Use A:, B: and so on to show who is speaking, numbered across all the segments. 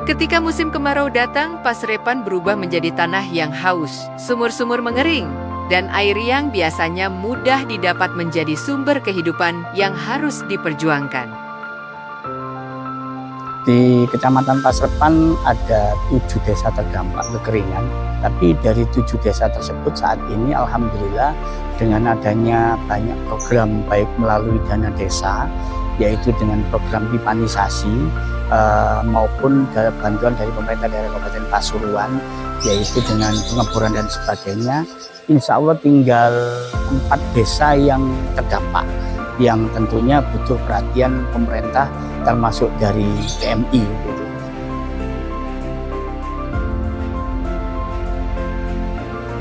A: Ketika musim kemarau datang, Pasrepan berubah menjadi tanah yang haus, sumur-sumur mengering, dan air yang biasanya mudah didapat menjadi sumber kehidupan yang harus diperjuangkan.
B: Di Kecamatan Pasrepan ada 7 desa terdampak kekeringan, tapi dari 7 desa tersebut saat ini alhamdulillah dengan adanya banyak program baik melalui dana desa, yaitu dengan program pipanisasi maupun bantuan dari pemerintah daerah Kabupaten Pasuruan, yaitu dengan pengeboran dan sebagainya. Insya Allah tinggal 4 desa yang terdampak, yang tentunya butuh perhatian pemerintah termasuk dari PMI. Gitu.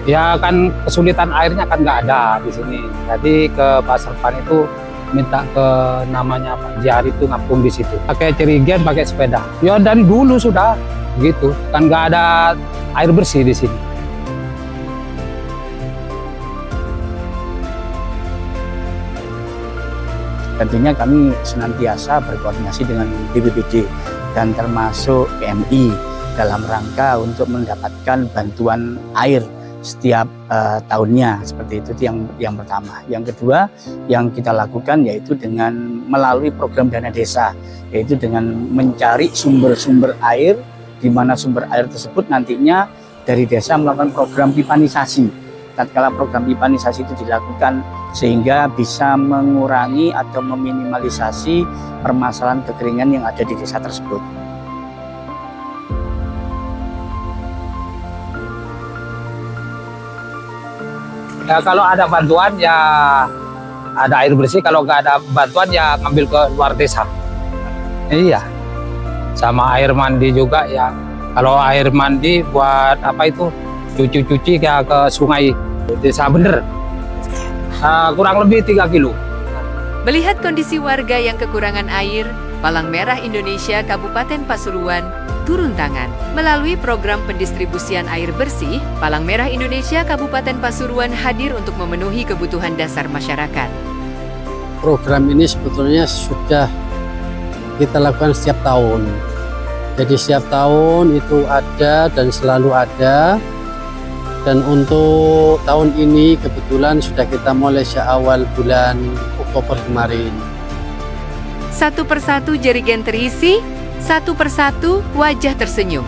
C: Ya kan kesulitan airnya kan nggak ada di sini. Jadi ke Pasrepan itu minta ke namanya Pak Jari itu ngapung di situ. Pakai cerigen, pakai sepeda. Ya dari dulu sudah gitu. Kan nggak ada air bersih di sini.
B: Tentunya kami senantiasa berkoordinasi dengan BPBD dan termasuk PMI dalam rangka untuk mendapatkan bantuan air setiap tahunnya, seperti itu yang pertama. Yang kedua yang kita lakukan yaitu dengan melalui program dana desa, yaitu dengan mencari sumber-sumber air, di mana sumber air tersebut nantinya dari desa melakukan program pipanisasi. Tatkala program pipanisasi itu dilakukan sehingga bisa mengurangi atau meminimalisasi permasalahan kekeringan yang ada di desa tersebut.
C: Ya kalau ada bantuan ya ada air bersih, kalau nggak ada bantuan ya ngambil ke luar desa. Iya, sama air mandi juga ya. Kalau air mandi buat apa itu cuci-cuci kayak ke sungai desa bener, kurang lebih 3 kilo.
A: Melihat kondisi warga yang kekurangan air, Palang Merah Indonesia Kabupaten Pasuruan turun tangan. Melalui program pendistribusian air bersih, Palang Merah Indonesia Kabupaten Pasuruan hadir untuk memenuhi kebutuhan dasar masyarakat.
D: Program ini sebetulnya sudah kita lakukan setiap tahun. Jadi setiap tahun itu ada dan selalu ada. Dan untuk tahun ini kebetulan sudah kita mulai awal bulan Oktober kemarin.
A: Satu persatu jerigen terisi, satu persatu wajah tersenyum.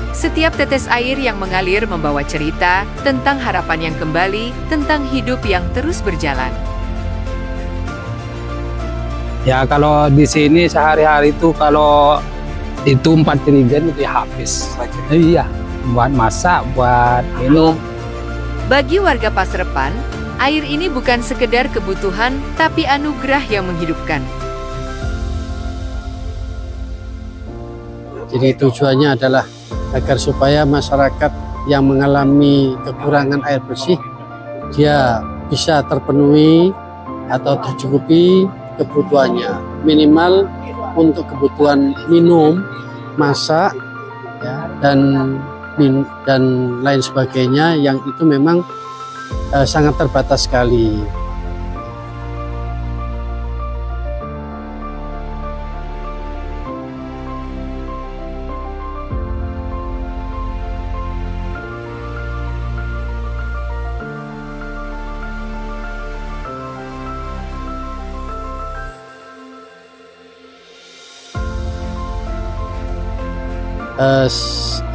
A: Setiap tetes air yang mengalir membawa cerita tentang harapan yang kembali, tentang hidup yang terus berjalan.
C: Ya kalau di sini sehari-hari itu kalau itu 4 jerigen itu ya habis. Iya, buat masak, buat minum.
A: Bagi warga Pasrepan, air ini bukan sekedar kebutuhan, tapi anugerah yang menghidupkan.
D: Jadi tujuannya adalah agar supaya masyarakat yang mengalami kekurangan air bersih dia bisa terpenuhi atau tercukupi kebutuhannya, minimal untuk kebutuhan minum, masak, ya, dan lain sebagainya yang itu memang sangat terbatas sekali.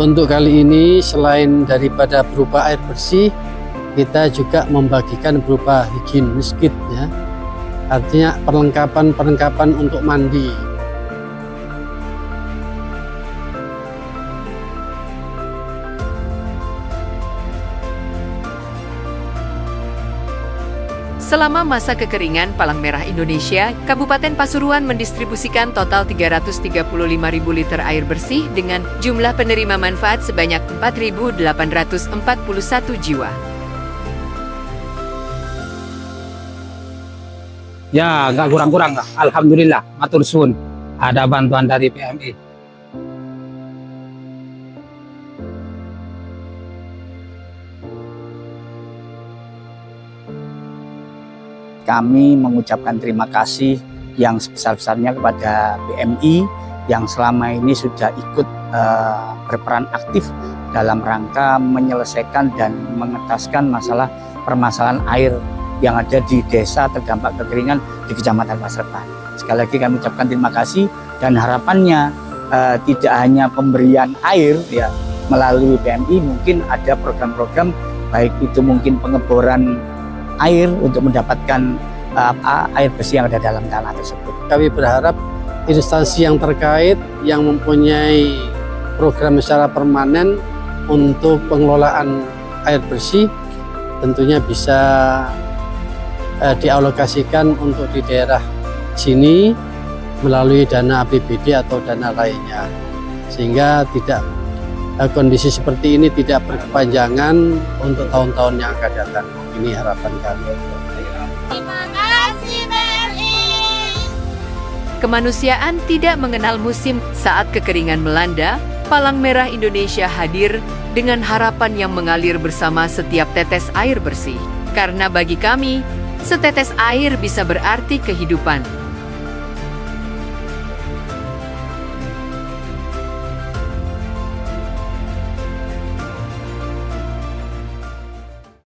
D: Untuk kali ini selain daripada berupa air bersih, kita juga membagikan berupa higienis kit, ya. Artinya perlengkapan untuk mandi.
A: Selama masa kekeringan Palang Merah Indonesia, Kabupaten Pasuruan mendistribusikan total 335.000 liter air bersih dengan jumlah penerima manfaat sebanyak 4.841 jiwa.
C: Ya nggak kurang-kurang lah. Alhamdulillah, matur suwun. Ada bantuan dari PMI.
B: Kami mengucapkan terima kasih yang sebesar-besarnya kepada PMI yang selama ini sudah ikut berperan aktif dalam rangka menyelesaikan dan mengetaskan masalah permasalahan air yang ada di desa terdampak kekeringan di Kecamatan Pasrepan. Sekali lagi kami ucapkan terima kasih dan harapannya tidak hanya pemberian air ya melalui PMI, mungkin ada program-program baik itu mungkin pengeboran air untuk mendapatkan air bersih yang ada dalam tanah tersebut.
D: Kami berharap instansi yang terkait yang mempunyai program secara permanen untuk pengelolaan air bersih tentunya bisa dialokasikan untuk di daerah sini melalui dana APBD atau dana lainnya, sehingga tidak kondisi seperti ini tidak berkepanjangan untuk tahun-tahun yang akan datang. Ini harapan kami.
E: Terima kasih BRI.
A: Kemanusiaan tidak mengenal musim. Saat kekeringan melanda, Palang Merah Indonesia hadir dengan harapan yang mengalir bersama setiap tetes air bersih. Karena bagi kami, setetes air bisa berarti kehidupan.